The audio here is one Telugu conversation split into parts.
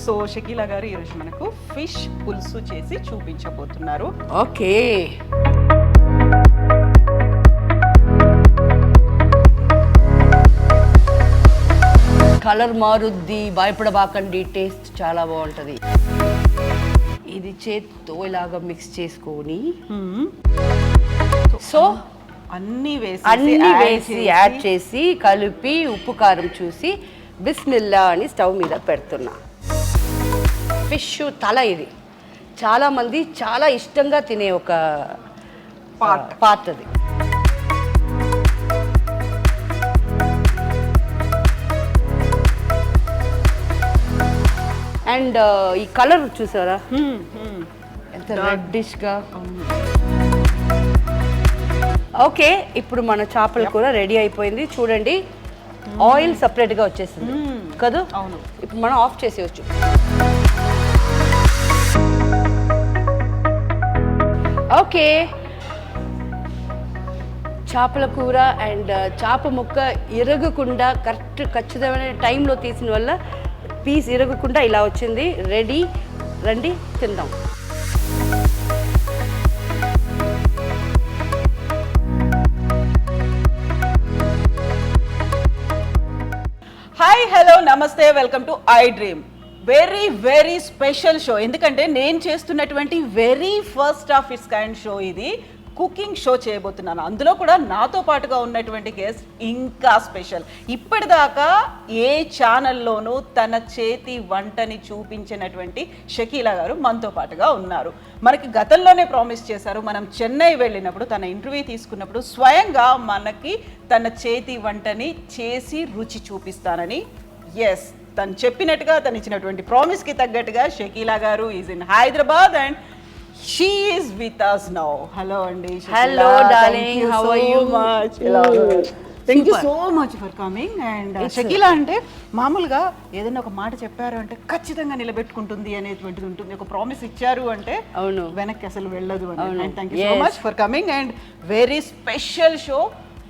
సో షకీలా గారు ఈరోజు మనకు ఫిష్ పులుసు చేసి చూపించబోతున్నారు. ఓకే, కలర్ మారుద్ది, భయపడబాకండి, టేస్ట్ చాలా బాగుంటుంది. ఇది చేత్తో ఇలాగా మిక్స్ చేసుకొని సో అన్నీ వేసి యాడ్ చేసి కలిపి ఉప్పు కారం చూసి బిస్మిల్లా అని స్టవ్ మీద పెడుతున్నా. ఫిష్ తల ఇది చాలా మంది చాలా ఇష్టంగా తినే ఒక పార్ట్ అది. అండ్ ఈ కలర్ చూసారా ఎంత రెడ్డిష్గా. ఓకే, ఇప్పుడు మన చేపల కూర రెడీ అయిపోయింది. చూడండి, ఆయిల్ సపరేట్గా వచ్చేసింది కదా. అవును, ఇప్పుడు మనం ఆఫ్ చేసేయచ్చు. ఓకే, చేపల కూర అండ్ చేప ముక్క ఇరగకుండా ఖచ్చితమైన టైంలో తీసిన వల్ల పీస్ ఇరగకుండా ఇలా వచ్చింది. రెడీ, రండి తిందాం. హాయ్, హలో, నమస్తే, welcome to I dream. Very special show. ఎందుకంటే నేను చేస్తున్నటువంటి very first of it's kind show ఇది. కుకింగ్ షో చేయబోతున్నాను. అందులో కూడా నాతో పాటుగా ఉన్నటువంటి గెస్ట్ ఇంకా స్పెషల్. ఇప్పటిదాకా ఏ ఛానల్లోనూ తన చేతి వంటని చూపించినటువంటి షకీలా గారు మనతో పాటుగా ఉన్నారు. మనకి గతంలోనే ప్రామిస్ చేశారు, మనం చెన్నై వెళ్ళినప్పుడు తన ఇంటర్వ్యూ తీసుకున్నప్పుడు స్వయంగా మనకి తన చేతి వంటని చేసి రుచి చూపిస్తానని. ఎస్, తను చెప్పినట్టుగా, తను ఇచ్చినటువంటి ప్రామిస్కి తగ్గట్టుగా షకీలా గారు is in Hyderabad and she is with us now. Hello Andi. Hello darling, how are you? Thank you so much for coming. And Shakeela అంటే మామూలుగా ఏదైనా ఒక మాట చెప్పారు అంటే ఖచ్చితంగా నిలబెట్టుకుంటుంది అనేటువంటిది ఉంటుంది. ఒక ప్రామిస్ ఇచ్చారు అంటే అవును, వెనక్కి అసలు వెళ్ళదు అని. And thank you so much for coming. And very special show,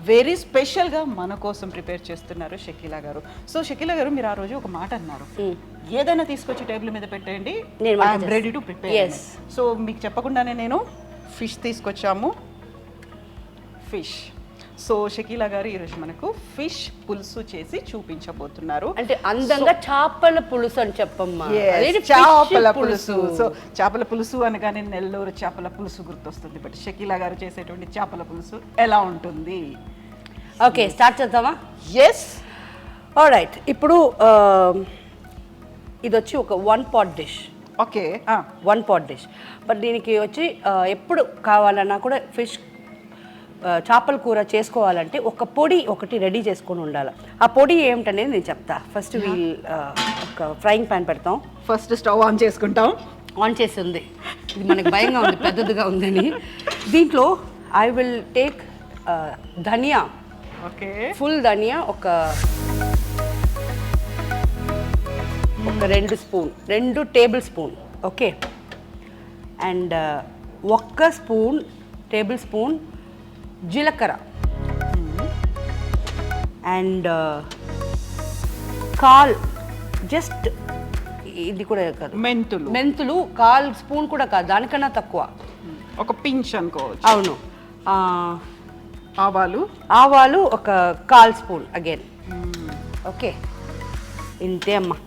very స్పెషల్గా మన కోసం ప్రిపేర్ చేస్తున్నారు షకీలా గారు. సో షకీలా గారు, మీరు ఆ రోజు ఒక మాట అన్నారు, ఏదైనా తీసుకొచ్చి టేబుల్ మీద పెట్టండి, I'm ready to prepare. So మీకు చెప్పకుండానే నేను ఫిష్ తీసుకొచ్చాము. ఫిష్. సో షకీలా గారు ఈరోజు మనకు ఫిష్ పులుసు చేసి చూపించబోతున్నారు. అంటే అందంగా చేపల పులుసు అని చెప్పమ్మా. చేపల పులుసు. సో చేపల పులుసు అనగానే నెల్లూరు చేపల పులుసు గుర్తొస్తుంది. బట్ షకీలా గారు చేసేటువంటి చేపల పులుసు ఎలా ఉంటుంది? ఓకే, స్టార్ట్ చేద్దామా? Yes, alright. ఇప్పుడు ఇది వచ్చి ఒక 1 pot dish. Okay, 1 pot dish. But దీనికి వచ్చి ఎప్పుడు కావాలన్నా కూడా ఫిష్ చేపల కూర చేసుకోవాలంటే ఒక పొడి ఒకటి రెడీ చేసుకొని ఉండాలి. ఆ పొడి ఏమిటనేది నేను చెప్తా. ఫస్ట్ ఒక ఫ్రైయింగ్ ప్యాన్ పెడతాం. ఫస్ట్ స్టవ్ ఆన్ చేసుకుంటాం. ఆన్ చేసి ఉంది, ఇది మనకి భయంగా ఉంది, పెద్దదిగా ఉందని. దీంట్లో I will take dhania. Okay, full ధనియా ఒక 2 tablespoon. Okay, and 1 tablespoon జీలకర్ర అండ్ జస్ట్ ఇది కూడా కాదు, మెంతులు 1 స్పూన్ కూడా కాదు, దానికన్నా తక్కువ, ఒక పించ్ అనుకోవచ్చు. అవును. ఆవాలు ఒక 1/4 స్పూన్ అగైన్. ఓకే, ఇంతే అమ్మా,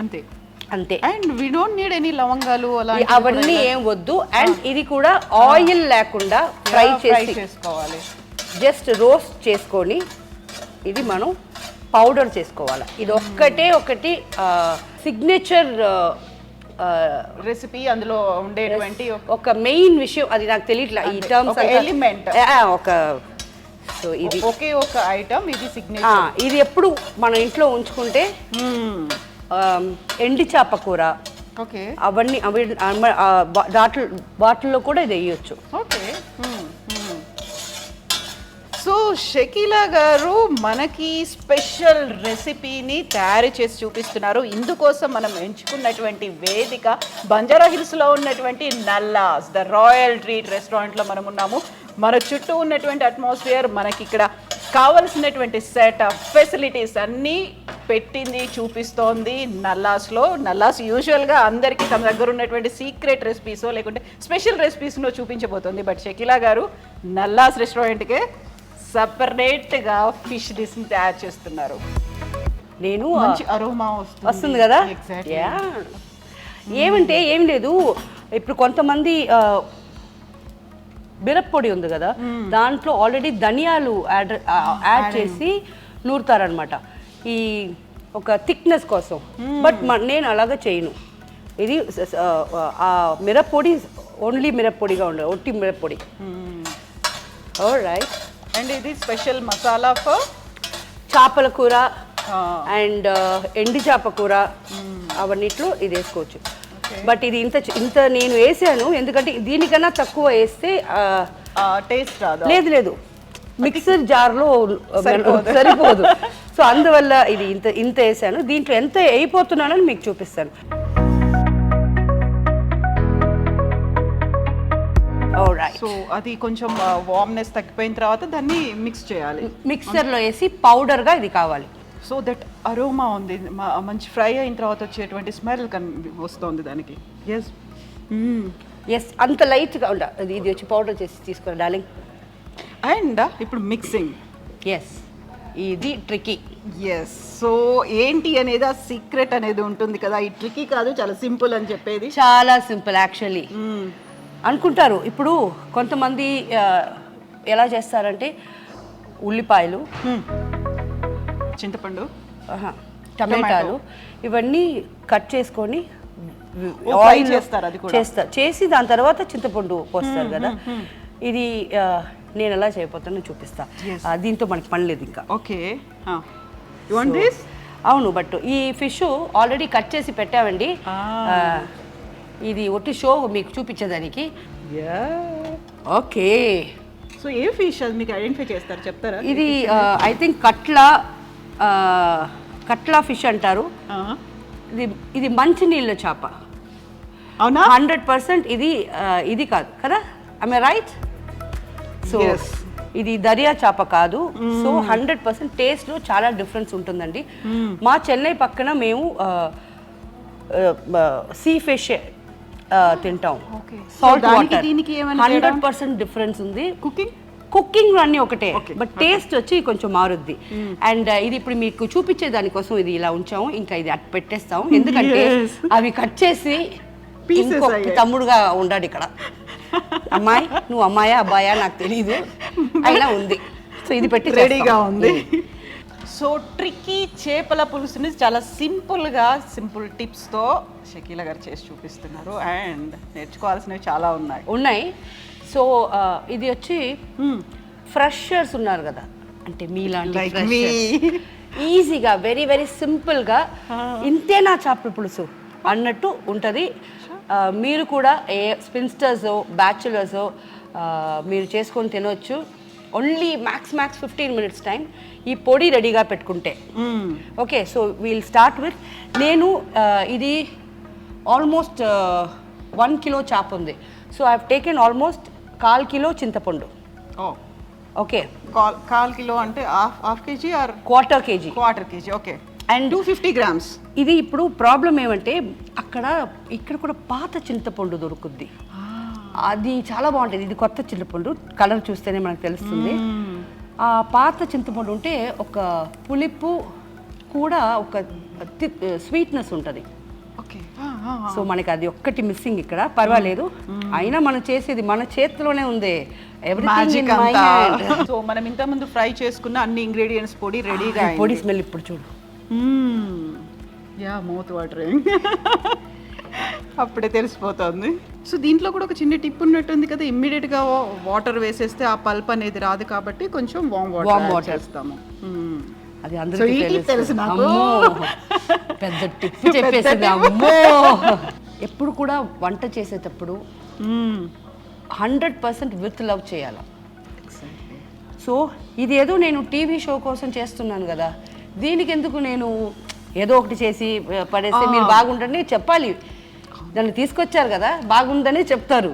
అంతే. And we don't need any లవంగాలు అలా అవన్నీ ఏం వద్దు. అండ్ ఇది కూడా ఆయిల్ లేకుండా ఫ్రై చేసుకోవాలి. జస్ట్ రోస్ట్ చేసుకొని ఇది మనం పౌడర్ చేసుకోవాలి. ఇది ఒకటి సిగ్నేచర్ రెసిపీ. అందులో ఉండేటువంటి ఒక మెయిన్ విషయం అది నాకు తెలియట్లా ఈ టర్మ్స్, ఎలిమెంట్ ఒక. సో ఇది ఒక ఐటమ్, ఇది సిగ్నేచర్. ఇది ఎప్పుడు మన ఇంట్లో ఉంచుకుంటే ఎండి చేప కూర, ఓకే, అవన్నీ వాటిల్లో కూడా ఇది వేయచ్చు. ఓకే. సో షకీలా గారు మనకి స్పెషల్ రెసిపీని తయారు చేసి చూపిస్తున్నారు. ఇందుకోసం మనం ఎంచుకున్నటువంటి వేదిక బంజారా హిల్స్లో ఉన్నటువంటి నల్లాస్ ద రాయల్ ట్రీట్ రెస్టారెంట్లో మనం ఉన్నాము. మన చుట్టూ ఉన్నటువంటి అట్మాస్ఫియర్, మనకి ఇక్కడ కావలసినటువంటి సెటప్ ఫెసిలిటీస్ అన్నీ పెట్టింది చూపిస్తోంది నల్లాస్ యూజువల్గా అందరికీ తమ దగ్గర ఉన్నటువంటి సీక్రెట్ రెసిపీసో లేకుంటే స్పెషల్ రెసిపీస్నో చూపించబోతోంది. బట్ షకీలా గారు నల్లాస్ రెస్టారెంట్కే సపరేట్గా ఫిష్ డిష్ని తయారు చేస్తున్నారు. నేను మంచి అరోమా వస్తుంది కదా. ఏమంటే ఏం లేదు, ఇప్పుడు కొంతమంది మిరప్పొడి ఉంది కదా, దాంట్లో ఆల్రెడీ ధనియాలు యాడ్ చేసి నూరుతారనమాట ఈ ఒక థిక్నెస్ కోసం. బట్ నేను అలాగా చేయను. ఇది ఆ మిరప్పొడి ఓన్లీ మిరప్పొడిగా ఉండదు, ఒట్టి మిరప్పొడి. రైట్. అండ్ ఇది స్పెషల్ మసాలా ఫర్ చేపల కూర అండ్ ఎండి చేప కూర అవన్నిట్లో ఇది వేసుకోవచ్చు. బట్ ఇది ఇంత నేను వేసాను ఎందుకంటే దీనికన్నా తక్కువ వేస్తే టేస్ట్ రాదు. లేదు మిక్సర్ జార్లో సరిపోదు. సో అందువల్ల ఇది ఇంత వేసాను. దీంట్లో ఎంత అయిపోతున్నానని మీకు చూపిస్తాను. సో అది కొంచెం వార్మ్నెస్ తగ్గిపోయిన తర్వాత దాన్ని మిక్స్ చేయాలి. మిక్సర్లో వేసి పౌడర్గా ఇది కావాలి. సో దట్ అరోమా ఉంది, మంచి ఫ్రై అయిన తర్వాత వచ్చేటువంటి స్మెల్ వస్తుంది దానికి. ఎస్ అంత లైట్గా ఉండాలి. ఇది వచ్చి పౌడర్ చేసి తీసుకోండి డార్లింగ్. అండ్ ఇప్పుడు మిక్సింగ్. ఎస్ ఇది ట్రికీ. ఎస్. సో ఏంటి అనేది ఆ సీక్రెట్ అనేది ఉంటుంది కదా, ఈ ట్రికీ కాదు, చాలా సింపుల్ అని చెప్పేది. చాలా సింపుల్ యాక్చువల్లీ అనుకుంటారు. ఇప్పుడు కొంతమంది ఎలా చేస్తారంటే ఉల్లిపాయలు, చింతపండు, టమాటాలు ఇవన్నీ కట్ చేసుకొని ఆయిల్ చేస్తారు. అది కూడా చేసి దాని తర్వాత చింతపండు పోస్తారు కదా. ఇది నేను ఎలా చేయబోతానో చూపిస్తా. దీంతో మనకి పని లేదు ఇంకా. ఓకే. అవును, బట్ ఈ ఫిష్ ఆల్రెడీ కట్ చేసి పెట్టామండి. ఇది ఒట్టి షో మీకు చూపించేదానికి. ఓకే. సో ఏ ఫిష్ అది మీకు ఐడెంటిఫై చేస్తారు, చెప్తారా? ఇది ఐ థింక్ కట్లా ఫిష్ అంటారు. ఇది మంచి నీళ్ళ చేప. అవునా? 100% ఇది కాదు కదా, ఐ రైట్? సో ఇది దర్యా చేప కాదు. సో 100% టేస్ట్లో చాలా డిఫరెన్స్ ఉంటుందండి. మా చెన్నై పక్కన మేము సీ ఫిష్ తింటాం. Salt water. 100% డిఫరెన్స్ ఉంది. కుకింగ్ అన్నీ ఒకటే, బట్ టేస్ట్ వచ్చి కొంచెం మారుద్ది. అండ్ ఇది ఇప్పుడు మీకు చూపించే దానికోసం ఇది ఇలా ఉంచాము. ఇంకా ఇది అటు పెట్టేస్తాం ఎందుకంటే అవి కట్ చేసి ఇంకొక తమ్ముడుగా ఉండాడు ఇక్కడ. అమ్మాయి, నువ్వు అమ్మాయా అబ్బాయా నాకు తెలీదు, అయినా ఉంది. సో ఇది పెట్టి రెడీగా ఉంది. సో ట్రిక్కీ చేపల పులుసుని చాలా సింపుల్ టిప్స్తో షకీలా గారు చేసి చూపిస్తున్నారు. అండ్ నేర్చుకోవాల్సినవి చాలా ఉన్నాయి. సో ఇది వచ్చి ఫ్రెషర్స్ ఉన్నారు కదా, అంటే మీలాంటి ఈజీగా వెరీ వెరీ సింపుల్గా ఇంతేనా చేపల పులుసు అన్నట్టు ఉంటుంది. మీరు కూడా స్పిన్స్టర్స్ బ్యాచులర్స్ మీరు చేసుకొని తినవచ్చు. ఓన్లీ మ్యాక్స్ 15 minutes టైం ఈ పొడి రెడీగా పెట్టుకుంటే. Okay. So we'll start with, నేను ఇది ఆల్మోస్ట్ 1 kilo చేప ఉంది. So I have taken almost 1/4 kilo చింతపండు. ఓకే. 1/4 kilo అంటే half KG or quarter KG? Quarter KG. Okay. And 250 grams. ఇది ఇప్పుడు ప్రాబ్లం ఏమంటే ఇక్కడ కూడా పాత చింతపండు దొరుకుద్ది. అది చాలా బాగుంటుంది. ఇది కొత్త చింతపండు, కలర్ చూస్తేనే మనకు తెలుస్తుంది. ఆ పాత చింతపండు ఉంటే ఒక పులుపు కూడా ఒక స్వీట్నెస్ ఉంటుంది. ఓకే. సో మనకి అది ఒక్కటి మిస్సింగ్ ఇక్కడ. పర్వాలేదు, అయినా మనం చేసేది మన చేతిలోనే ఉంది. Everything in my hand. So మనం ఇంత ముందు ఫ్రై చేసుకున్న అన్ని ఇంగ్రీడియంట్స్ పొడి రెడీగా. పొడి స్మెల్ ఇప్పుడు చూడు. Yeah, mouth watering. అప్పుడే తెలిసిపోతుంది. సో దీంట్లో కూడా ఒక చిన్న టిప్ ఉన్నట్టుంది కదా, ఇమ్మీడియట్గా వాటర్ వేసేస్తే ఆ పల్ప్ అనేది రాదు కాబట్టి కొంచెం వామ్ వాటర్ చేస్తాము. అది అందరికీ తెలుసు నాకు. పెద్ద టిప్ చెప్పేసింది. అమ్మో, ఎప్పుడు కూడా వంట చేసేటప్పుడు 100% విత్ లవ్ చేయాలి. సో ఇది ఏదో నేను టీవీ షో కోసం చేస్తున్నాను కదా, దీనికి ఎందుకు నేను ఏదో ఒకటి చేసి పడేస్తే మీరు బాగుంటుందని చెప్పాలి. దాన్ని తీసుకొచ్చారు కదా, బాగుందని చెప్తారు.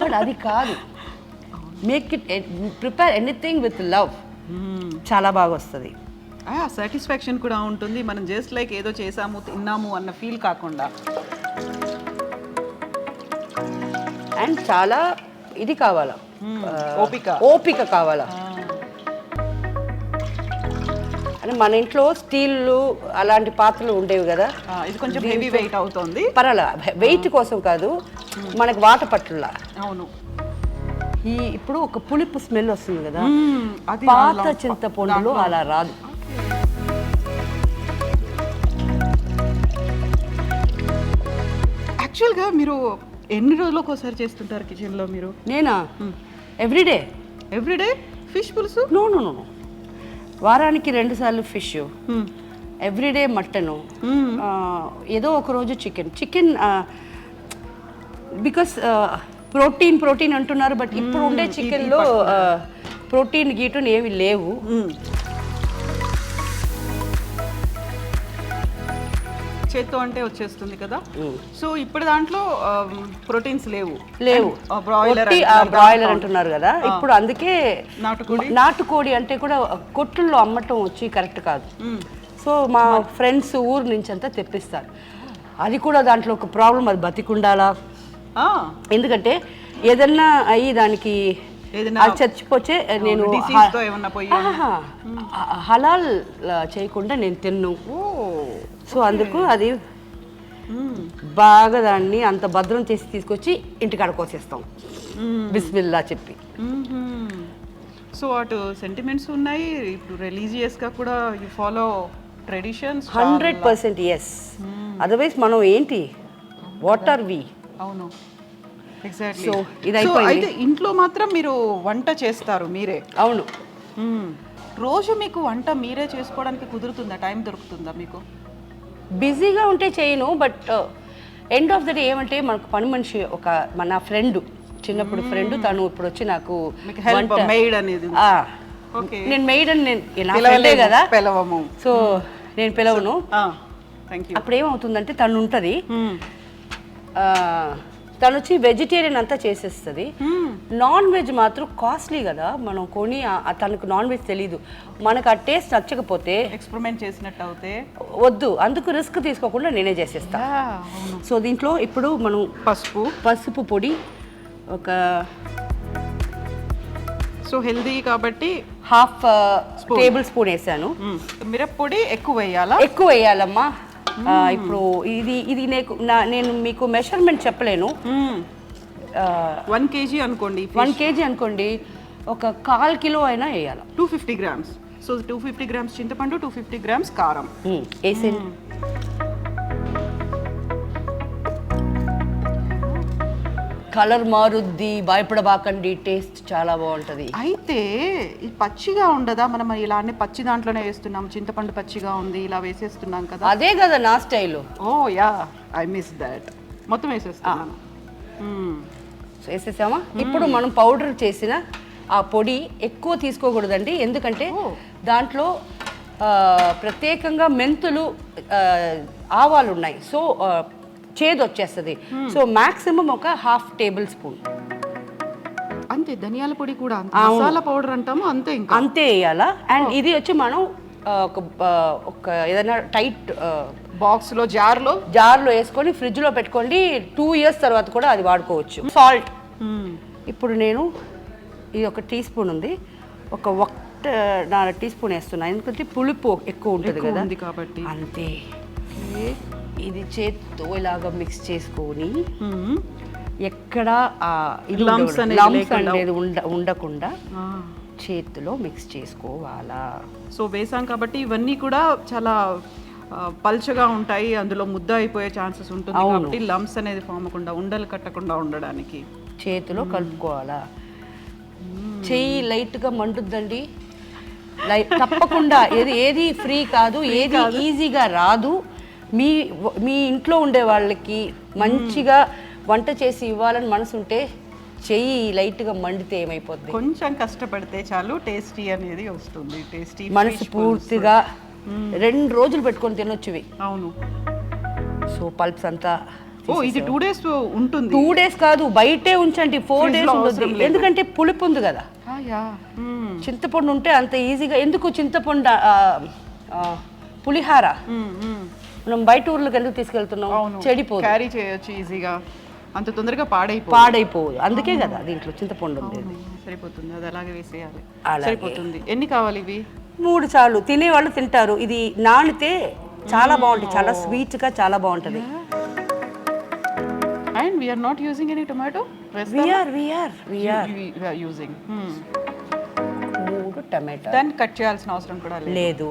బట్ అది కాదు. Make it, prepare anything with love. చాలా బాగా వస్తుంది. సాటిస్ఫాక్షన్ కూడా ఉంటుంది, మనం జస్ట్ లైక్ ఏదో చేసాము తిన్నాము అన్న ఫీల్ కాకుండా. అండ్ చాలా ఇది కావాలా, ఓపిక కావాలా. అంటే మన ఇంట్లో స్టీల్ అలాంటి పాత్రలు ఉండేవి కదా, ఇది కొంచెం హెవీ వెయిట్ అవుతుంది. పర్వాలా, వెయిట్ కోసం కాదు, మనకు వాత పట్టులా. అవును. ఇప్పుడు ఒక పులుపు స్మెల్ వస్తుంది కదా, పాత చింతపండులో అలా రాదు. యాక్చువల్గా మీరు ఎన్ని రోజులకు ఒకసారి చేస్తుంటారు కిచెన్లో మీరు? నేనా ఎవ్రీడే ఫిష్ పులుసు? నో, వారానికి 2 సార్లు ఫిష్, ఎవ్రీడే మటను, ఏదో ఒక రోజు చికెన్ బికాస్ ప్రోటీన్ అంటున్నారు, బట్ ఇప్పుడు ఉండే చికెన్లో ప్రోటీన్ గీటున్ ఏవి లేవు. చేత్తో అంటే వచ్చేస్తుంది కదా, సో ఇప్పుడు దాంట్లో ప్రోటీన్స్ లేవు. బ్రాయిలర్ అంటున్నారు కదా, ఇప్పుడు అందుకే నాటుకోడి అంటే కూడా కొట్టుల్లో అమ్మటం వచ్చి కరెక్ట్ కాదు. సో మా ఫ్రెండ్స్ ఊరు నుంచి అంతా తెప్పిస్తారు. అది కూడా దాంట్లో ఒక ప్రాబ్లం, అది బతికుండాలా. ఎందుకంటే ఏదన్నా అయ్యి దానికి అది చచ్చిపోతే నేను హలాల్ చేయకుండా నేను తిన్ను. సో అందుకు అది బాగా దాన్ని అంత భద్రం చేసి తీసుకొచ్చి ఇంటికాడ కోసేస్తాం బిస్మిల్లా చెప్పి. సో అటు సెంటిమెంట్స్ ఉన్నాయి, ఇప్పుడు రిలీజియస్గా కూడా you follow traditions 100%. Yes, otherwise మనం ఏంటి, వాట్ ఆర్ వి? అవును, ఎగ్జాక్ట్లీ. సో ఇది అయిపోయింది. ఇంట్లో మాత్రం మీరు వంట చేస్తారు మీరే? అవును. రోజు మీకు వంట మీరే చేసుకోవడానికి కుదురుతుందా, టైం దొరుకుతుందా మీకు? బిజీగా ఉంటే చేయను, but end of the day ఏమంటే మనకు పని మనిషి మన ఫ్రెండ్, చిన్నప్పుడు ఫ్రెండ్, తను ఇప్పుడు వచ్చి నాకు మెయిడ్ అనేది. నేను మెయిడ్ అని నేను కదా పిలవము, సో నేను పిలవను. అప్పుడు ఏమవుతుందంటే తను ఉంటుంది, తను వచ్చి వెజిటేరియన్ అంతా చేసేస్తుంది. నాన్ వెజ్ మాత్రం కాస్ట్లీ కదా, మనం కొని తనకు నాన్ వెజ్ తెలీదు, మనకు ఆ టేస్ట్ నచ్చకపోతే ఎక్స్పెరిమెంట్ చేసినట్టు అవుతే వద్దు, అందుకు రిస్క్ తీసుకోకుండా నేనే చేసేస్తా. సో దీంట్లో ఇప్పుడు మనం పసుపు పొడి ఒక, సో హెల్దీ కాబట్టి ½ టేబుల్ స్పూన్ వేసాను. మిరప్పొడి ఎక్కువ వేయాలమ్మా. ఇప్పుడు ఇది నేను మీకు మెషర్మెంట్ చెప్పలేను. 1 kg అనుకోండి, 1 kg అనుకోండి, ఒక 1/4 కిలో అయినా వేయాలి. 250 grams. సో 250 grams చింతపండు, 250 grams కారం వేసేయండి. కలర్ మారుద్ది, భయపడబాకండి, టేస్ట్ చాలా బాగుంటుంది. అయితే ఇది పచ్చిగా ఉండదా? మనం ఇలానే పచ్చి దాంట్లోనే వేస్తున్నాం, చింతపండు పచ్చిగా ఉంది, ఇలా వేసేస్తున్నాం కదా. అదే కదా నా style. Oh yeah, I miss that. మొత్తం వేసేస్తున్నాను. వేసేసామా? ఇప్పుడు మనం పౌడర్ చేసిన ఆ పొడి ఎక్కువ తీసుకోకూడదండి, ఎందుకంటే దాంట్లో ప్రత్యేకంగా మెంతులు, ఆవాలు ఉన్నాయి, సో చేదు వచ్చేస్తుంది. సో మాక్సిమం ఒక ½ టేబుల్ స్పూన్ అంతే. ధనియాల పొడి కూడా మసాలా పౌడర్ అంటాము, అంతే, ఇంకా అంతే వేయాలా. అండ్ ఇది వచ్చి మనం ఒక ఏదైనా టైట్ బాక్స్లో జార్లో వేసుకొని ఫ్రిడ్జ్లో పెట్టుకోండి. 2 years తర్వాత కూడా అది వాడుకోవచ్చు. సాల్ట్ ఇప్పుడు నేను ఇది ఒక టీ స్పూన్ ఉంది, ఒక 1.5 టీ స్పూన్ వేస్తున్నా, ఎందుకంటే పులుపు ఎక్కువ ఉంటుంది కదా కాబట్టి. అంతే. ఇది చేత్తో ఇలాగా మిక్స్ చేసుకొని ఎక్కడ ఇది లమ్స్ అనేది ఉండకుండా చేతిలో మిక్స్ చేసుకోవాలా. సో వేసాం కాబట్టి ఇవన్నీ కూడా చాలా పల్చగా ఉంటాయి, అందులో ముద్ద అయిపోయే ఛాన్సెస్ ఉంటుంది కాబట్టి లమ్స్ అనేది ఫామ్ అవ్వకుండా, ఉండలు కట్టకుండా ఉండడానికి చేతిలో కలుపుకోవాలా. చెయ్యి లైట్గా మండుద్దండి, తప్పకుండా. ఏది ఫ్రీ కాదు, ఏది ఈజీగా రాదు. మీ ఇంట్లో ఉండే వాళ్ళకి మంచిగా వంట చేసి ఇవ్వాలని మనసు ఉంటే చెయ్యి లైట్గా మండితే ఏమైపోద్ది, కొంచెం కష్టపడితే చాలు టేస్టీ అనేది వస్తుంది. టేస్టీ మనసు పూర్తిగా 2 రోజులు పెట్టుకొని తినొచ్చువి. అవును. సో పల్ప్స్ అంతా ఇది 2 days ఉంటుంది. 2 days కాదు, బయటే ఉంచండి, 4 days ఉంటుంది, ఎందుకంటే పులుపు ఉంది కదా. యా చింతపండు ఉంటే అంత ఈజీగా ఎందుకు చింతపండు పులిహార మనం బయట ఊర్లకు ఎందుకు తీసుకెళ్తున్నాం, చెడిపోదు, క్యారీ చేయొచ్చు ఈజీగా, అంత తొందరగా పాడైపోదు. అందుకే కదా దీంట్లో చింతపండు ఉంది. సరిపోతుంది, అది అలాగే వేసేయాలి, అలాగే. సరిపోతుంది. ఎన్ని కావాలి ఇవి? 3 చాలు, తినేవాళ్ళు తింటారు. ఇది నానితే చాలా బాగుంటుంది, చాలా స్వీట్ గా చాలా బాగుంటది. And we are not using any tomato? We are using. 3 టమాటా. దాన్ని కట్ చేయాల్సిన అవసరం కూడా లేదు.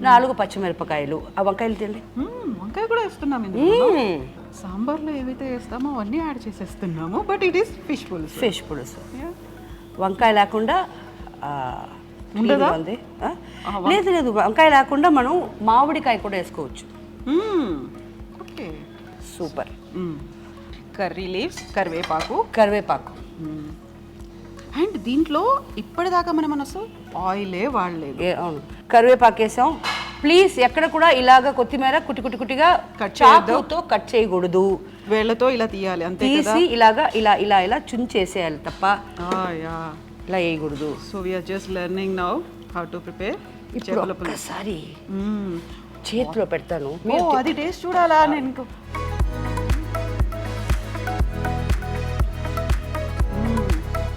4 పచ్చిమిరపకాయలు. ఆ వంకాయలు తిండి. వంకాయ కూడా వేస్తున్నాం ఇందులో. సాంబార్లో ఏవైతే వేస్తామో అవన్నీ యాడ్ చేసేస్తున్నాము, but it is fish pulusu. వంకాయ లేకుండా ఉంది. లేదు, వంకాయ లేకుండా మనం మామిడికాయ కూడా వేసుకోవచ్చు. Okay, super. కర్రీ లీవ్స్, కరివేపాకు. అండ్ దీంట్లో ఇప్పటిదాకా మనం అసలు ఆయిలే వాడలేదు. అవును, కరివేపాకు వేసాం. ప్లీజ్ ఎక్కడ కూడా ఇలాగా కొత్తిమీర కుట్టిగా చాకుతో కట్ చేయకూడదు, వేళ్ళతో ఇలా తీయాలి అంతే కదా. తీసి ఇలా చుంచేసేయాలి తప్ప ఇలా వేయకూడదు. So we are just learning now how to prepare. ఇప్పుడు ఒక్కసారి చేతిలో పెడతాను, అది టేస్ట్ చూడాలా నేను.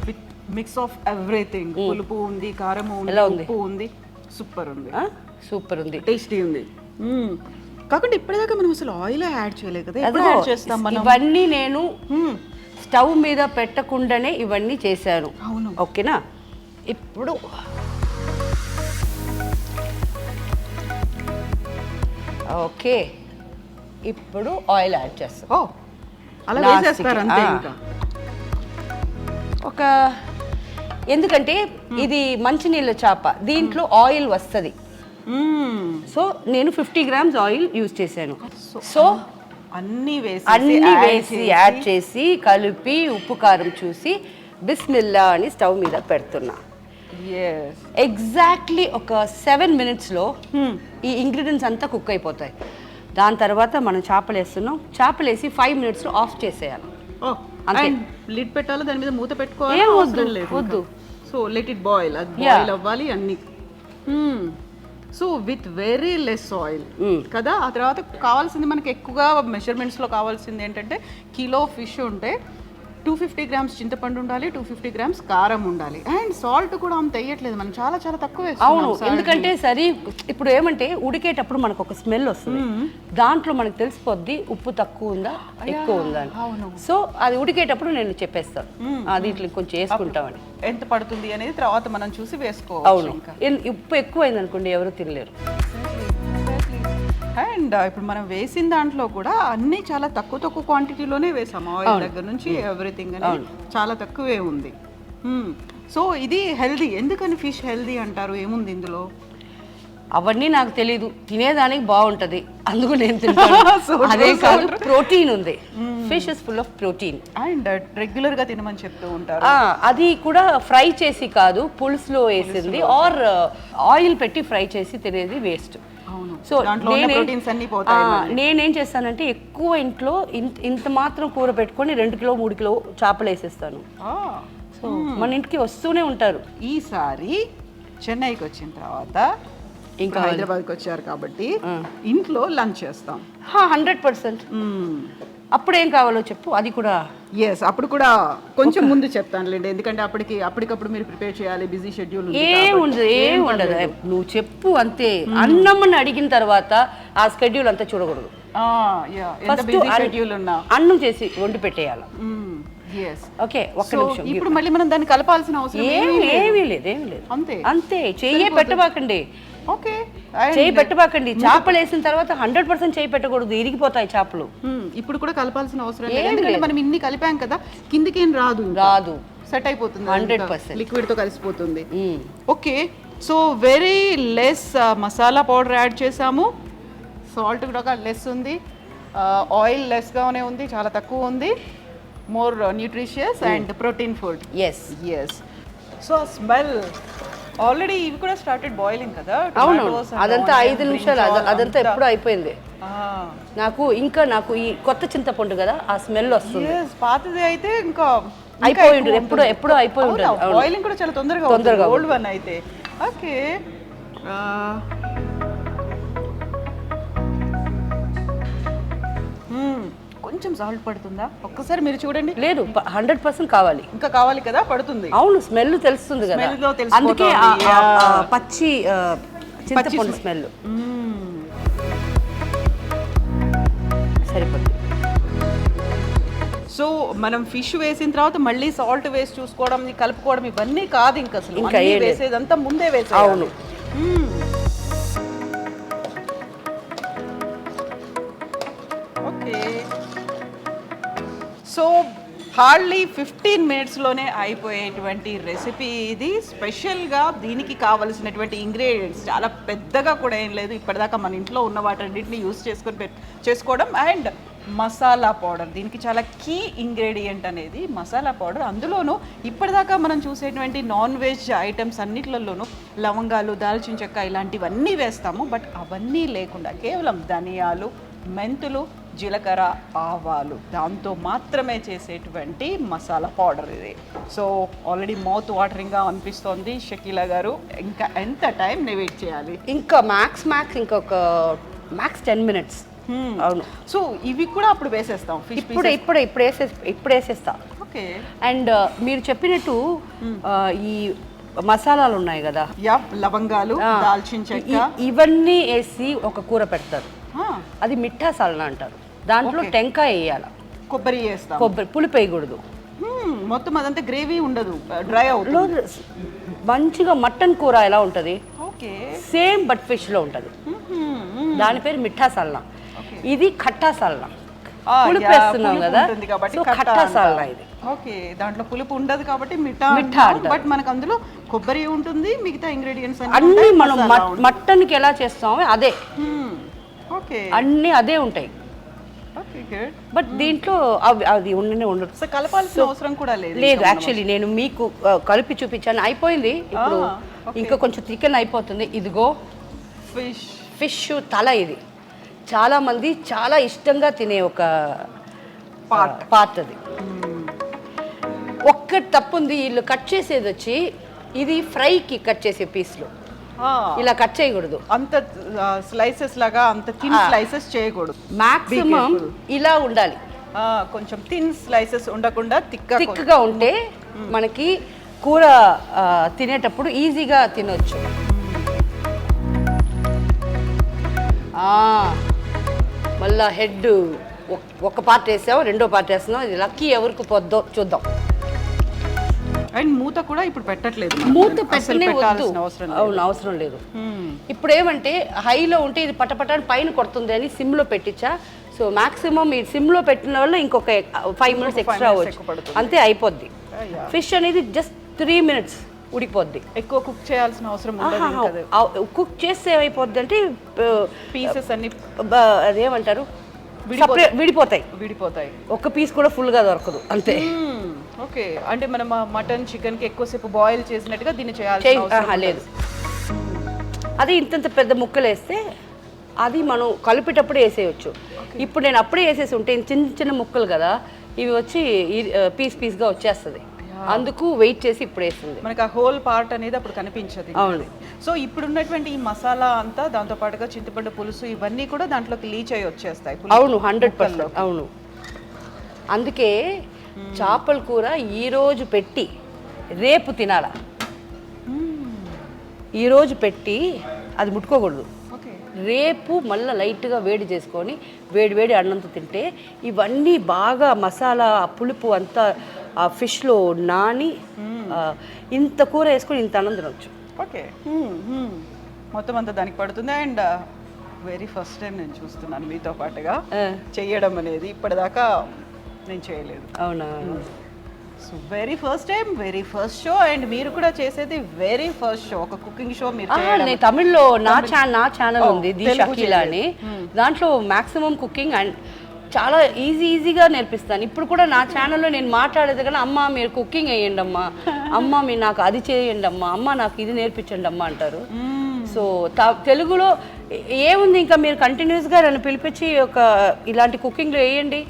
విత్ మిక్స్ ఆఫ్ ఎవ్రీథింగ్, పులుపు ఉంది, కారం ఉంది, ఉప్పు ఉంది, సూపర్ ఉంది, టేస్టీ ఉంది. కాకుండా ఇప్పటిదాకా మనం అసలు ఆయిల్ యాడ్ చేయలేదు కదా. ఎప్పుడు యాడ్ చేస్తాం మనం? ఇవన్నీ నేను స్టవ్ మీద పెట్టకుండానే ఇవన్నీ చేశాను. అవును, ఓకేనా. ఇప్పుడు ఓకే, ఇప్పుడు ఆయిల్ యాడ్ చేస్తాం. అలా వేసేస్తారు అంతే. ఇంకా ఒక ఎందుకంటే ఇది మంచినీళ్ళ చేప, దీంట్లో ఆయిల్ వస్తుంది. సో నేను 50 grams ఆయిల్ యూజ్ చేశాను. సో అన్నీ వేసి యాడ్ చేసి కలిపి ఉప్పు కారం చూసి బిస్మిల్లా అని స్టవ్ మీద పెడుతున్నా. ఎగ్జాక్ట్లీ ఒక 7 minutesలో ఈ ఇంగ్రీడియంట్స్ అంతా కుక్ అయిపోతాయి. దాని తర్వాత మనం చేపలు వేస్తున్నాం. చేపలు వేసి 5 minutesలో ఆఫ్ చేసేయాలి. లిడ్ పెట్టాలి, దాని మీద మూత పెట్టుకోవాలి. వద్దు. సో లెట్ ఇట్ బాయిల్, అది బాయిల్ అవ్వాలి అన్ని. So with very less oil కదా. ఆ తర్వాత కావాల్సింది మనకి ఎక్కువగా మెజర్మెంట్స్లో కావాల్సింది ఏంటంటే, కిలో ఫిష్ ఉంటే 250 grams చింతపండు ఉండాలి, 250 grams కారం ఉండాలి. అండ్ సాల్ట్ కూడా అంత వేయట్లేదు మనం, చాలా తక్కువ వేస్తాం. అవును, ఎందుకంటే ఇప్పుడు ఏమంటే ఉడికేటప్పుడు మనకు ఒక స్మెల్ వస్తుంది, దాంట్లో మనకు తెలిసిపోద్ది ఉప్పు తక్కువ ఉందా ఎక్కువ ఉందా అని. సో అది ఉడికేటప్పుడు నేను చెప్పేస్తాను, దీంట్లో కొంచెం వేసుకుంటామని. ఎంత పడుతుంది అనేది తర్వాత మనం చూసి వేసుకోవాలి. అవును, ఉప్పు ఎక్కువైంది అనుకోండి ఎవరు తినలేరు. అండ్ ఇప్పుడు మనం వేసిన దాంట్లో కూడా అన్ని చాలా తక్కువ క్వాంటిటీలోనే వేసాము. ఆయిల్ దగ్గర నుంచి ఎవ్రీథింగ్ అనేది చాలా తక్కువే ఉంది. సో ఇది హెల్దీ. ఎందుకని ఫిష్ హెల్దీ అంటారు? ఏముంది ఇందులో? అవన్నీ నాకు తెలీదు, తినేదానికి బాగుంటది అందుకు నేను తింటాను. అదే కాదు, ప్రోటీన్ ఉంది. Fish is full of protein. And regular గా తినమని చెప్తూ ఉంటారు. అది కూడా ఫ్రై చేసి కాదు, పులుసులో వేసింది ఆర్ ఆయిల్ పెట్టి ఫ్రై చేసి తినేది వేస్ట్. సో నేనేం చేస్తానంటే ఎక్కువ ఇంట్లో ఇంత మాత్రం కూర పెట్టుకొని 2 కిలో 3 కిలో చేపలు వేసేస్తాను. సో మన ఇంటికి వస్తూనే ఉంటారు. ఈసారి చెన్నైకి వచ్చిన తర్వాత ఇంకా హైదరాబాద్కి వచ్చారు కాబట్టి ఇంట్లో లంచ్ చేస్తాం 100%. అప్పుడు ఏం కావాలో చెప్పు, అది కూడా. అప్పుడు కూడా కొంచెం ముందు చెప్తానులేండి, ఎందుకంటే అప్పటికప్పుడు మీరు ప్రిపేర్ చేయాలి, బిజీ షెడ్యూల్. ఏం ఉండదు, నువ్వు చెప్పు అంతే. అన్నం అడిగిన తర్వాత ఆ షెడ్యూల్ అంతా చూడకూడదు. అన్నం చేసి వండి పెట్టేయాలి. ఓకే, ఒక్క నిమిషం. ఇప్పుడు మళ్ళీ మనం దాన్ని కలపాల్సిన అవసరం ఏమీ లేదు. అంతే చెయ్యే పెట్టబాకండి. ఓకే, చేయి పెట్టబాకండి. చేపలు వేసిన తర్వాత 100% చేయి పెట్టకూడదు, ఇరిగిపోతాయి చేపలు. ఇప్పుడు కూడా కలపాల్సిన అవసరం లేదు, ఎందుకంటే మనం ఇన్ని కలిపాం కదా, కిందికి ఏం రాదు, సెట్ అయిపోతుంది. 100% లిక్విడ్ తో కలిసిపోతుంది. Okay, so very less masala powder add చేసాము. సాల్ట్ కూడా లెస్ ఉంది, ఆయిల్ లెస్ గానే ఉంది, చాలా తక్కువ ఉంది. More nutritious and protein food. Yes. So smell already ఇవి కూడా స్టార్టెడ్ బాయిలింగ్ కదా. అవును, tomatoes and అదంతా onion, 5 నిమిషాలు brinjal అదంతా ఎప్పుడూ అయిపోయింది. నాకు ఈ కొత్త చింతపండు కదా ఆ స్మెల్ వస్తుంది. Yes, పాతది అయితే ఇంకా అయిపోయి ఉంటుంది, ఎప్పుడో అయిపోయి ఉంటుంది. బాయిలింగ్ కూడా చాలా తొందరగా ఓల్డ్ వన్ అయితే. ఓకే, కొంచెం సాల్ట్ పడుతుందా ఒక్కసారి మీరు చూడండి. లేదు, 100% కావాలి. ఇంకా కావాలి కదా, పడుతుంది. అవును, స్మెల్ తెలుస్తుంది కదా, Smell లో తెలిసిపోతుంది. అందుకే పచ్చి చింతపండు స్మెల్ సరిపోతుంది. సో మనం ఫిష్ వేసిన తర్వాత మళ్ళీ సాల్ట్ వేసి చూసుకోవడం, కలుపుకోవడం ఇవన్నీ కాదు ఇంకా అసలు. ఇంకా అన్నీ వేసేదంతా ముందే వేసేయాలి. అవును. ఓకే, సో హార్డ్లీ 15 మినిట్స్లోనే అయిపోయేటువంటి రెసిపీ ఇది. స్పెషల్గా దీనికి కావలసినటువంటి ఇంగ్రీడియంట్స్ చాలా పెద్దగా కూడా ఏం లేదు. ఇప్పటిదాకా మన ఇంట్లో ఉన్న వాటన్నిటిని యూస్ చేసుకోవడం. అండ్ మసాలా పౌడర్, దీనికి చాలా కీ ఇంగ్రీడియంట్ అనేది మసాలా పౌడర్. అందులోనూ ఇప్పటిదాకా మనం చూసేటువంటి నాన్ వెజ్ ఐటమ్స్ అన్నిట్లలోనూ లవంగాలు, దాల్చిన చెక్క ఇలాంటివన్నీ వేస్తాము. బట్ అవన్నీ లేకుండా కేవలం ధనియాలు, మెంతులు, జీలకర్ర, ఆవాలు, దాంతో మాత్రమే చేసేటువంటి మసాలా పౌడర్ ఇది. సో ఆల్రెడీ మౌత్ వాటరింగ్గా అనిపిస్తోంది. షకీలా గారు, ఇంకా ఎంత టైం వెయిట్ చేయాలి? ఇంకా ఇంకొక మ్యాక్స్ 10 మినిట్స్. అవును. సో ఇవి కూడా అప్పుడు వేసేస్తాం. ఇప్పుడు వేసేస్తా. ఓకే. అండ్ మీరు చెప్పినట్టు ఈ మసాలాలు ఉన్నాయి కదా, లవంగాలు, దాల్చిన చెక్క, ఇవన్నీ వేసి ఒక కూర పెడతారు. అది మిఠా సాలనా అంటారు. దాంట్లో టెంకాయ వేయాలి, కొబ్బరి వేస్తాం. కొబ్బరి పులుపు వేయకూడదు. మొత్తం అదంతా గ్రేవీ ఉండదు, డ్రై అవుతుంది. మంచిగా మటన్ కూర ఎలా ఉంటుంది ఓకే, సేమ్ బట్ ఫిష్ లో ఉంటుంది. దాని పేరు మిఠా సాలనా. ఇది ఖట్టా సాలనా. పులుపు వేస్తున్నాం కదా, సో ఖట్టా సాలనా ఇది. ఓకే, దాంట్లో పులుపు ఉండదు కాబట్టి మిఠా. బట్ మనకు అందులో కొబ్బరి ఉంటుంది, మిగతా ఇంగ్రీడియంట్స్ అన్ని మనం మటన్ కి ఎలా చేస్తామో అదే. ఓకే, అన్ని అదే ఉంటాయి. Okay, good. బట్ దీంట్లో అది ఉండదు. సో కలపాల్సిన అవసరం కూడా లేదు. యాక్చువల్లీ నేను మీకు కలిపి చూపించాను, అయిపోయింది. ఇప్పుడు ఇంకా కొంచెం చికెన్ అయిపోతుంది. ఇదిగో ఫిష్ తల. ఇది చాలా మంది చాలా ఇష్టంగా తినే ఒక పార్ట్ అది. ఒక్కటి తప్పుంది, వీళ్ళు కట్ చేసేది వచ్చి ఇది ఫ్రైకి కట్ చేసే పీస్లు ఇలా కట్ చేయకూడదు. అంత స్లైసెస్ లాగా అంత థిన్ స్లైసెస్ చేయకూడదు. మాక్సిమం ఇలా ఉండాలి. కొంచెం థిన్ స్లైసెస్ ఉండకుండా థిక్గా ఉంటే మనకి కూర తినేటప్పుడు ఈజీగా తినొచ్చు. మళ్ళా హెడ్ ఒక పార్ట్ వేసాము, రెండో పార్ట్ వేస్తున్నాం. ఇది లక్కీ ఎవరికి పొద్దో చూద్దాం. అండ్ మూత కూడా ఇప్పుడు పెట్టట్లేదు, మూత పెట్టనే వద్దు. అవును, అవసరం లేదు. ఇప్పుడు ఏమంటే హైలో ఉంటే ఇది పటపటాన్ని పైన కొడుతుంది అని సిమ్లో పెట్టించా. సో మాక్సిమం ఈ సిమ్లో పెట్టిన వల్ల ఇంకొక 5 మినిట్స్ ఎక్స్ట్రా అవ్వచ్చు, అంతే అయిపోద్ది. ఫిష్ అనేది జస్ట్ 3 మినిట్స్ ఉడిపోద్ది. ఎక్కువ కుక్ చేయాల్సిన అవసరం ఉండదు. కుక్ చేస్తే ఏమైపోద్ది అంటే పీసెస్ అన్ని అదేమంటారు విడిపోతాయి. ఒక్క పీస్ కూడా ఫుల్గా దొరకదు, అంతే. ఓకే, అంటే మనం మటన్, చికెన్కి ఎక్కువసేపు బాయిల్ చేసినట్టుగా దీన్ని చేయాల్సిన లేదు. అది ఇంతంత పెద్ద ముక్కలు వేస్తే అది మనం కలిపేటప్పుడు వేసేయచ్చు. ఇప్పుడు నేను అప్పుడే వేసేసి ఉంటే చిన్న చిన్న ముక్కలు కదా, ఇవి వచ్చి పీస్గా వచ్చేస్తుంది. అందుకు వెయిట్ చేసి ఇప్పుడు వేస్తుంది. మనకి ఆ హోల్ పార్ట్ అనేది అప్పుడు కనిపించదు. అవును. సో ఇప్పుడు ఉన్నటువంటి ఈ మసాలా అంతా, దాంతో పాటుగా చింతపండు పులుసు ఇవన్నీ కూడా దాంట్లోకి లీచ్ అయ్యి వచ్చేస్తాయి. అవును, 100%. అవును, అందుకే చేపల కూర ఈరోజు పెట్టి రేపు తినాల. ఈరోజు పెట్టి అది ముట్టుకోకూడదు. రేపు మళ్ళీ లైట్గా వేడి చేసుకొని వేడి అన్నంతో తింటే ఇవన్నీ బాగా మసాలా పులుపు అంతా ఆ ఫిష్లో నాని ఇంత కూర వేసుకొని ఇంత అన్నం తినొచ్చు. ఓకే, మొత్తం అంతా దానికి పడుతుంది. అండ్ వెరీ ఫస్ట్ టైం నేను చూస్తున్నాను మీతో పాటుగా చేయడం అనేది. ఇప్పటిదాకా నేను చేయలేదు. అవునా? So very first time, very first show. And మీరు కూడా చేసేది వెరీ ఫస్ట్ షో, ఒక కుకింగ్ షో మీరు చేయడం. తమిళ్లో నా ఛానల్ ఉంది ది షకీలా అని. దాంట్లో మాక్సిమం కుకింగ్ అండ్ చాలా ఈజీగా నేర్పిస్తాను. ఇప్పుడు కూడా నా ఛానల్లో నేను మాట్లాడేది కానీ అమ్మ మీరు కుకింగ్ వేయండి అమ్మా, అమ్మ మీరు నాకు అది చేయండి అమ్మా, అమ్మ నాకు ఇది నేర్పించండి అమ్మా అంటారు. సో తెలుగులో ఏముంది, ఇంకా మీరు కంటిన్యూస్గా నన్ను పిలిపించి ఒక ఇలాంటి కుకింగ్లో వేయండి,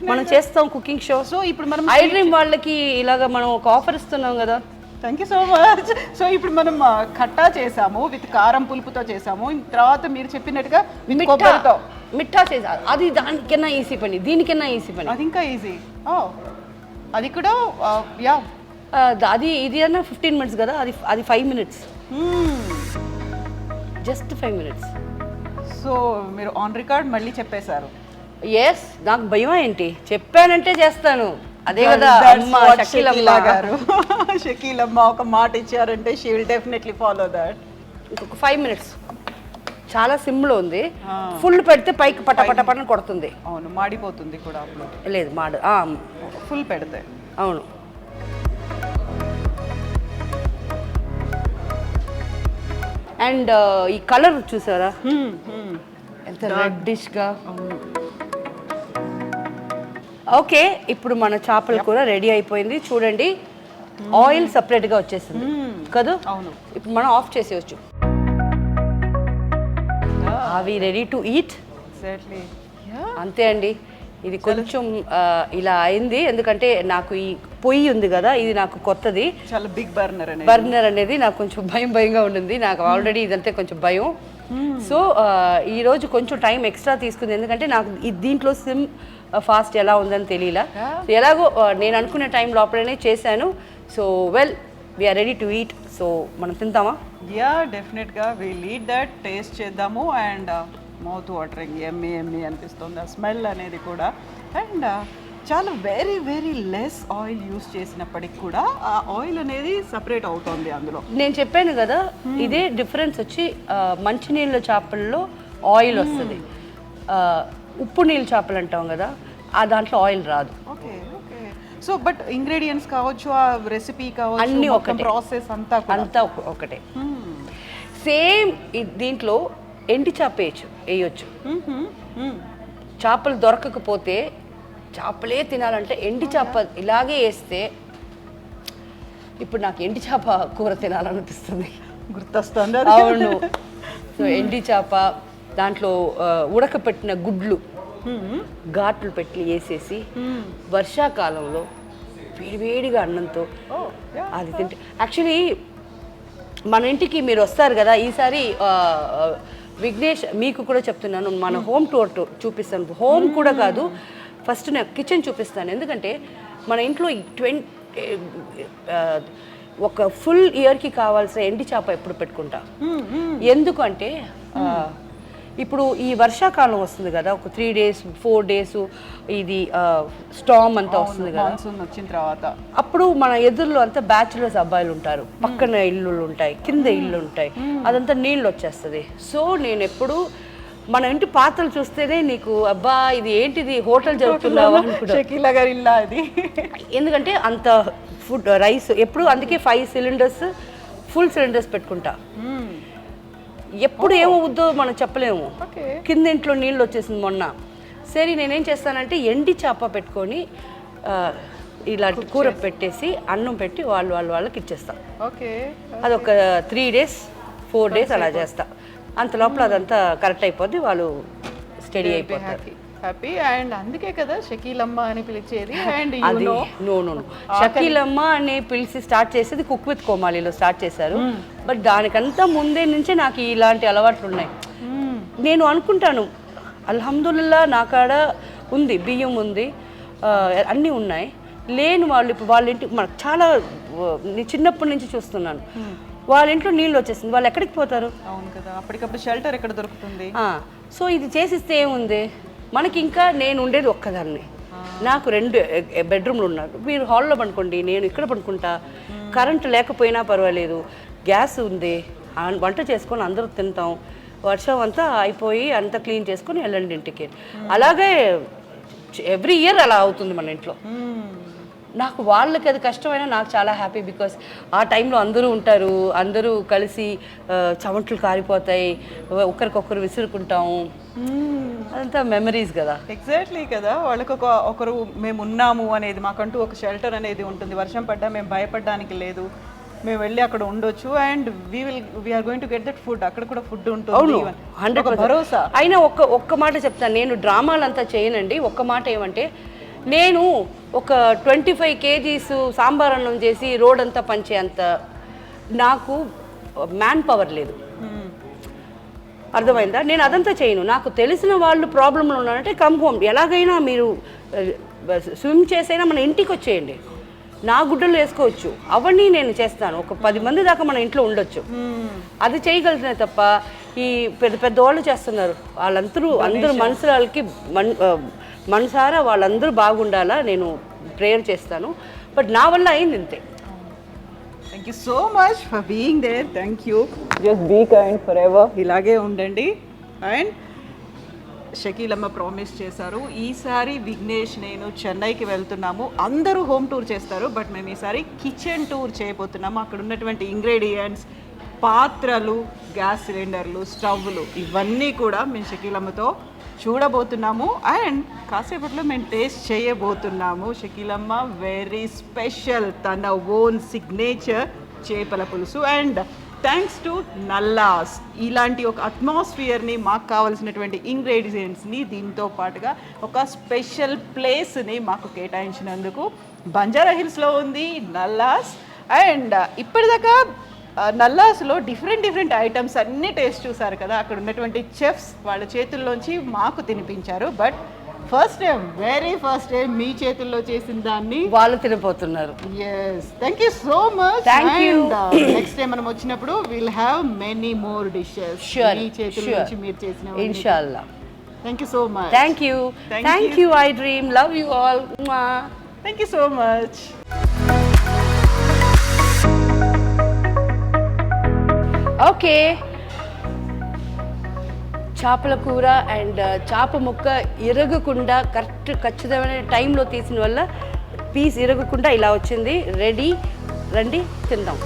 మనం చేస్తాం కుకింగ్ షో. సో ఇప్పుడు మనం ఐ డ్రీమ్ వాళ్ళకి ఇలాగ మనం ఒక ఆఫర్ ఇస్తున్నాం కదా. Thank you so much. So ఇప్పుడు మనం ఖట్టా చేసాము, విత్ కారం పులుపుతో చేసాము, తర్వాత మీరు చెప్పినట్టుగా విత్ కొబ్బరితో మిఠా చేసా, అది దానికన్నా ఈజీ పని, దీనికన్నా ఈజీ పని. అది ఇంకా ఈజీ. అది కూడా యా అది ఇది అన్న 15 minutes కదా, అది 5 minutes, జస్ట్ 5 minutes. సో మీరు ఆన్ రికార్డ్ మళ్ళీ చెప్పేశారు. ఎస్, నాకు భయం ఏంటి, చెప్పానంటే చేస్తాను, అదే కదా అమ్మ షకీలమ్మ గారు. షకీలమ్మ ఒక మాట ఇచ్చారంటే she will definitely follow that. ఇంకొక 5 minutes, చాలా సిమ్లో ఉంది. ఫుల్ పెడితే పైకి పటపటపటని కొడుతుంది. అవును, మాడిపోతుంది కూడా అప్పుడు. లేదు మాడు, ఫుల్ పెడితే. అవును. అండ్ ఈ కలర్ చూసారా ఎంత రెడ్డిష్గా. ఓకే, ఇప్పుడు మన చేపల కూర రెడీ అయిపోయింది చూడండి. ఆయిల్ సపరేట్గా వచ్చేసింది కదా. అవును, ఇప్పుడు మనం ఆఫ్ చేసేయచ్చు. అవి రెడీ టు ఈట్. ఎగ్జాక్ట్లీ. అంతే అండి, ఇది కొంచెం ఇలా అయింది ఎందుకంటే నాకు ఈ పొయ్యి ఉంది కదా, ఇది నాకు కొత్తది, చాలా బిగ్ బర్నర్ అనేది నాకు కొంచెం భయంగా ఉండింది. నాకు ఆల్రెడీ ఇదంటే కొంచెం భయం. సో ఈరోజు కొంచెం టైం ఎక్స్ట్రా తీసుకుంది ఎందుకంటే నాకు దీంట్లో సిమ్ ఫాస్ట్ ఎలా ఉందని తెలియలా. ఎలాగో నేను అనుకునే టైం లోపలనే చేశాను. So well, we're ready to eat. So మనం తింటామా? యా, డెఫినెట్గా విల్ ఈట్ దట్. టేస్ట్ చేద్దాము. అండ్ మౌత్ వాటరింగ్, ఎమ్మి అనిపిస్తుంది ఆ స్మెల్ అనేది కూడా. అండ్ చాలా వెరీ లెస్ ఆయిల్ యూస్ చేసినప్పటికి కూడా ఆ ఆయిల్ అనేది సపరేట్ అవుతుంది అందులో. నేను చెప్పాను కదా, ఇదే డిఫరెన్స్ వచ్చి మంచినీళ్ళ చేపల్లో ఆయిల్ వస్తుంది, ఉప్పు నీళ్ళ చేపలు అంటాం కదా, ఆ దాంట్లో ఆయిల్ రాదు. ఓకే. సో బట్ ఇంగ్రీడియంట్స్ కావచ్చు, ఆ రెసిపీ కావచ్చు, అన్నీ ఒకటే, ప్రాసెస్ అంతా ఒకటే. సేమ్ దీంట్లో ఎండి చేప వేయచ్చు. చేపలు దొరకకపోతే, చేపలే తినాలంటే ఎండి చేప ఇలాగే వేస్తే, ఇప్పుడు నాకు ఎండి చేప కూర తినాలనిపిస్తుంది, గుర్తొస్తుంది. అవును. సో ఎండి చేప, దాంట్లో ఉడకపెట్టిన గుడ్లు ఘాట్లు పెట్టి వేసేసి వర్షాకాలంలో వేడివేడిగా అన్నంతో అది తింటే. యాక్చువల్లీ మన ఇంటికి మీరు వస్తారు కదా ఈసారి, విఘ్నేష్ మీకు కూడా చెప్తున్నాను, మన హోమ్ టూర్ చూపిస్తాను. హోమ్ కూడా కాదు, ఫస్ట్ నేను కిచెన్ చూపిస్తాను. ఎందుకంటే మన ఇంట్లో ఒక ఫుల్ ఇయర్కి కావాల్సిన ఎండి చేప ఎప్పుడు పెట్టుకుంటా. ఎందుకంటే ఇప్పుడు ఈ వర్షాకాలం వస్తుంది కదా, ఒక 3 days 4 days ఇది స్టామ్ అంతా వస్తుంది కదా, వచ్చిన తర్వాత అప్పుడు మన ఎదురులో అంతా బ్యాచులర్స్ అబ్బాయిలు ఉంటారు, పక్కన ఇల్లు ఉంటాయి, కింద ఇల్లు ఉంటాయి, అదంతా నీళ్ళు వచ్చేస్తుంది. సో నేను ఎప్పుడు మన ఇంటి పాత్రలు చూస్తేనే నీకు అబ్బా ఇది ఏంటిది హోటల్ జరుగుతుందా షకీలా గారి ఇల్లా అది. ఎందుకంటే అంత ఫుడ్ రైస్ ఎప్పుడు, అందుకే 5 cylinders ఫుల్ సిలిండర్స్ పెట్టుకుంటా. ఎప్పుడు ఏమవుద్దో మనం చెప్పలేము. కింద ఇంట్లో నీళ్ళు వచ్చేసింది మొన్న. సరే నేనేం చేస్తానంటే ఎండి చేప పెట్టుకొని ఇలాంటి కూర పెట్టేసి అన్నం పెట్టి వాళ్ళకి ఇచ్చేస్తాం. అదొక 3 days 4 days అలా చేస్తా. అంత లోపల అదంతా కరెక్ట్ అయిపోద్ది, వాళ్ళు స్టడీ అయిపోతారు. హ్యాపీ. అండ్ అందుకే కదా షకీలమ్మ అని పిలిచేది. అండ్ అది నో షకీలమ్మ అని పిలిచి స్టార్ట్ చేసేది కుక్ విత్ కోమాలిలో స్టార్ట్ చేశారు. బట్ దానికంతా ముందే నుంచే నాకు ఇలాంటి అలవాట్లు ఉన్నాయి. నేను అనుకుంటాను అల్హమ్దుల్లా నా కాడ ఉంది, బియ్యం ఉంది, అన్నీ ఉన్నాయి. లేని వాళ్ళు ఇప్పుడు వాళ్ళ ఇంటి మనకు చాలా చిన్నప్పటి నుంచి చూస్తున్నాను, వాళ్ళ ఇంట్లో నీళ్ళు వచ్చేసింది, వాళ్ళు ఎక్కడికి పోతారు? అవును కదా, అప్పటికప్పుడు షెల్టర్ ఎక్కడ దొరుకుతుంది? సో ఇది చేసిస్తే ఏముంది మనకి. ఇంకా నేను ఉండేది ఒక్కదాన్ని, నాకు 2 bedroomలు ఉన్నారు. మీరు హాల్లో పడుకోండి, నేను ఇక్కడ పడుకుంటా. కరెంటు లేకపోయినా పర్వాలేదు, గ్యాస్ ఉంది, వంట చేసుకొని అందరూ తింటాం. వర్షం అంతా అయిపోయి అంతా క్లీన్ చేసుకొని వెళ్ళండి ఇంటికి. అలాగే ఎవ్రీ ఇయర్ అలా అవుతుంది మన ఇంట్లో. నాకు వాళ్ళకి అది కష్టమైనా నాకు చాలా హ్యాపీ. బికాస్ ఆ టైంలో అందరూ ఉంటారు, అందరూ కలిసి చెమటలు కారిపోతాయి, ఒకరికొకరు విసురుకుంటాము, అదంతా మెమరీస్ కదా. ఎగ్జాక్ట్లీ కదా, వాళ్ళకి ఒకరు మేము ఉన్నాము అనేది, మాకంటూ ఒక షెల్టర్ అనేది ఉంటుంది. వర్షం పడ్డా మేము భయపడడానికి లేదు, మేము వెళ్ళి అక్కడ ఉండొచ్చు. And we're going to get that food, అక్కడ కూడా ఫుడ్ ఉంటుంది. 100% భరోసా. అయినా ఒక్క మాట చెప్తాను, నేను డ్రామాలంతా చేయనండి. ఒక్క మాట ఏమంటే, నేను ఒక 25 kgs సాంబార్ అన్నం చేసి రోడ్ అంతా పంచే అంత నాకు మ్యాన్ పవర్ లేదు. అర్థమైందా? నేను అదంతా చేయను. నాకు తెలిసిన వాళ్ళు ప్రాబ్లంలో ఉన్నారంటే కమ్ హోమ్, ఎలాగైనా మీరు స్విమ్ చేసైనా మన ఇంటికి వచ్చేయండి, నా గుడ్డలు వేసుకోవచ్చు, అవన్నీ నేను చేస్తాను. ఒక 10 మంది దాకా మన ఇంట్లో ఉండొచ్చు, అది చేయగలుగుతున్నా తప్ప ఈ పెద్ద పెద్ద వాళ్ళు చేస్తున్నారు, అందరూ మనుషులకి మనసారా వాళ్ళందరూ బాగుండాలా నేను ప్రేయర్ చేస్తాను. బట్ నా వల్ల అయింది ఇంతే. Thank you so much for being there. Thank you. Just be kind forever, ఇలాగే ఉండండి. అండ్ షకీలమ్మ ప్రామిస్ చేశారు, ఈసారి విఘ్నేష్ నేను చెన్నైకి వెళ్తున్నాము, అందరూ హోమ్ టూర్ చేస్తారు, బట్ మేము ఈసారి కిచెన్ టూర్ చేయబోతున్నాము. అక్కడ ఉన్నటువంటి ఇంగ్రీడియంట్స్, పాత్రలు, గ్యాస్ సిలిండర్లు, స్టవ్లు, ఇవన్నీ కూడా మేము షకీలమ్మతో చూడబోతున్నాము. అండ్ కాసేపట్లో మేము టేస్ట్ చేయబోతున్నాము. షకీలమ్మ వెరీ స్పెషల్, తన ఓన్ సిగ్నేచర్ చేపల పులుసు. అండ్ థ్యాంక్స్ టు నల్లాస్, ఇలాంటి ఒక అట్మాస్ఫియర్ని, మాకు కావాల్సినటువంటి ఇంగ్రీడియంట్స్ని, దీంతో పాటుగా ఒక స్పెషల్ ప్లేస్ని మాకు కేటాయించినందుకు. బంజారా హిల్స్లో ఉంది నల్లాస్. అండ్ ఇప్పటిదాకా నల్లాస్లో డిఫరెంట్ ఐటమ్స్ అన్నీ టేస్ట్ చూసారు కదా, అక్కడ ఉన్నటువంటి చెఫ్స్ వాళ్ళ చేతుల్లోంచి మాకు తినిపించారు. బట్ వెరీ ఫస్ట్ టైం మీ చేతుల్లో చేసిన దాన్ని వాళ్ళు తినిపోతున్నారు. Yes, thank you so much. Thank you. Next time మనం వచ్చినప్పుడు will have many more dishes మీ చేతుల నుంచి మీరు చేసిన. ఇన్షాల్లా. Thank you so much. Thank you. I dream, love you all. Thank you so much. Okay, చేపల కూర అండ్ చేప ముక్క ఇరగకుండా ఖచ్చితమైన టైంలో తీసిన వల్ల పీస్ ఇరగకుండా ఇలా వచ్చింది. రెడీ, రండి తిందాం.